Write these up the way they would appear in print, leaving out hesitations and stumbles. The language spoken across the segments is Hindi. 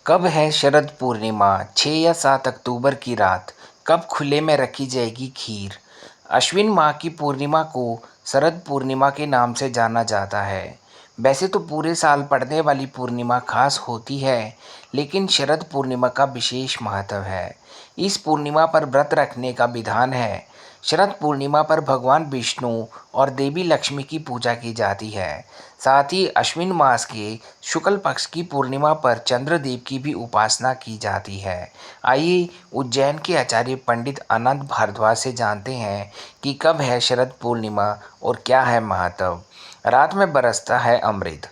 कब है शरद पूर्णिमा? 6 या 7 अक्टूबर की रात। कब खुले में रखी जाएगी खीर? अश्विन माह की पूर्णिमा को शरद पूर्णिमा के नाम से जाना जाता है। वैसे तो पूरे साल पड़ने वाली पूर्णिमा खास होती है, लेकिन शरद पूर्णिमा का विशेष महत्व है। इस पूर्णिमा पर व्रत रखने का विधान है। शरद पूर्णिमा पर भगवान विष्णु और देवी लक्ष्मी की पूजा की जाती है। साथ ही अश्विन मास के शुक्ल पक्ष की पूर्णिमा पर चंद्रदेव की भी उपासना की जाती है। आइए उज्जैन के आचार्य पंडित अनंत भारद्वाज से जानते हैं कि कब है शरद पूर्णिमा और क्या है महत्व। रात में बरसता है अमृत।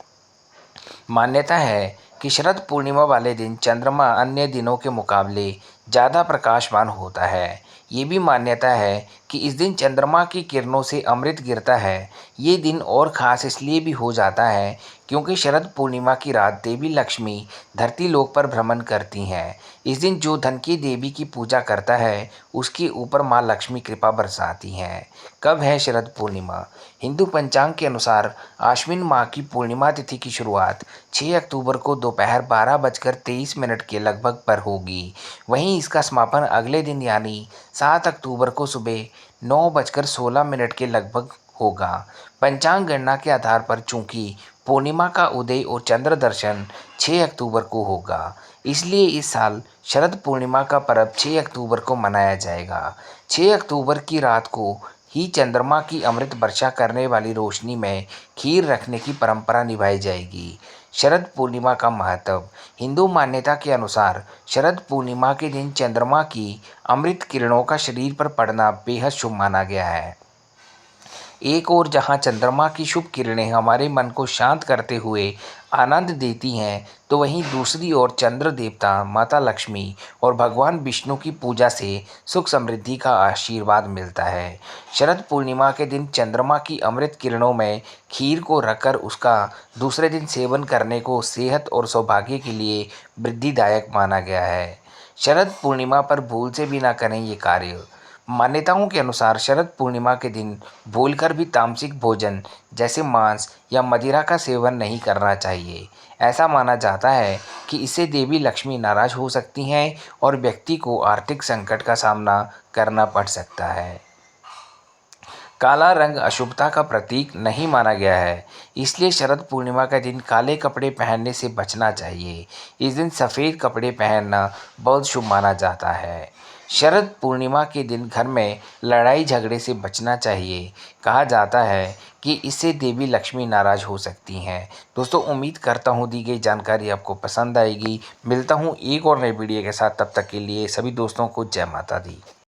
मान्यता है कि शरद पूर्णिमा वाले दिन चंद्रमा अन्य दिनों के मुकाबले ज़्यादा प्रकाशमान होता है। ये भी मान्यता है कि इस दिन चंद्रमा की किरणों से अमृत गिरता है। ये दिन और ख़ास इसलिए भी हो जाता है क्योंकि शरद पूर्णिमा की रात देवी लक्ष्मी धरती लोक पर भ्रमण करती हैं। इस दिन जो धन की देवी की पूजा करता है उसके ऊपर माँ लक्ष्मी कृपा बरसाती हैं। कब है शरद पूर्णिमा? हिंदू पंचांग के अनुसार आश्विन माह की पूर्णिमा तिथि की शुरुआत 6 अक्टूबर को दोपहर 12:23 के लगभग पर होगी। वहीं इसका समापन अगले दिन यानी 7 अक्टूबर को सुबह 9:16 के लगभग होगा। पंचांग गणना के आधार पर चूंकि पूर्णिमा का उदय और चंद्र दर्शन 6 अक्टूबर को होगा, इसलिए इस साल शरद पूर्णिमा का पर्व 6 अक्टूबर को मनाया जाएगा। 6 अक्टूबर की रात को ही चंद्रमा की अमृत वर्षा करने वाली रोशनी में खीर रखने की परंपरा निभाई जाएगी। शरद पूर्णिमा का महत्व। हिंदू मान्यता के अनुसार शरद पूर्णिमा के दिन चंद्रमा की अमृत किरणों का शरीर पर पड़ना बेहद शुभ माना गया है। एक ओर जहां चंद्रमा की शुभ किरणें हमारे मन को शांत करते हुए आनंद देती हैं, तो वहीं दूसरी ओर चंद्र देवता माता लक्ष्मी और भगवान विष्णु की पूजा से सुख समृद्धि का आशीर्वाद मिलता है। शरद पूर्णिमा के दिन चंद्रमा की अमृत किरणों में खीर को रखकर उसका दूसरे दिन सेवन करने को सेहत और सौभाग्य के लिए वृद्धिदायक माना गया है। शरद पूर्णिमा पर भूल से भी ना करें ये कार्य। मान्यताओं के अनुसार शरद पूर्णिमा के दिन भूलकर भी तामसिक भोजन जैसे मांस या मदिरा का सेवन नहीं करना चाहिए। ऐसा माना जाता है कि इससे देवी लक्ष्मी नाराज हो सकती हैं और व्यक्ति को आर्थिक संकट का सामना करना पड़ सकता है। काला रंग अशुभता का प्रतीक नहीं माना गया है, इसलिए शरद पूर्णिमा का दिन काले कपड़े पहनने से बचना चाहिए। इस दिन सफ़ेद कपड़े पहनना बहुत शुभ माना जाता है। शरद पूर्णिमा के दिन घर में लड़ाई झगड़े से बचना चाहिए। कहा जाता है कि इससे देवी लक्ष्मी नाराज हो सकती हैं। दोस्तों, उम्मीद करता हूँ दी गई जानकारी आपको पसंद आएगी। मिलता हूँ एक और नई वीडियो के साथ, तब तक के लिए सभी दोस्तों को जय माता दी।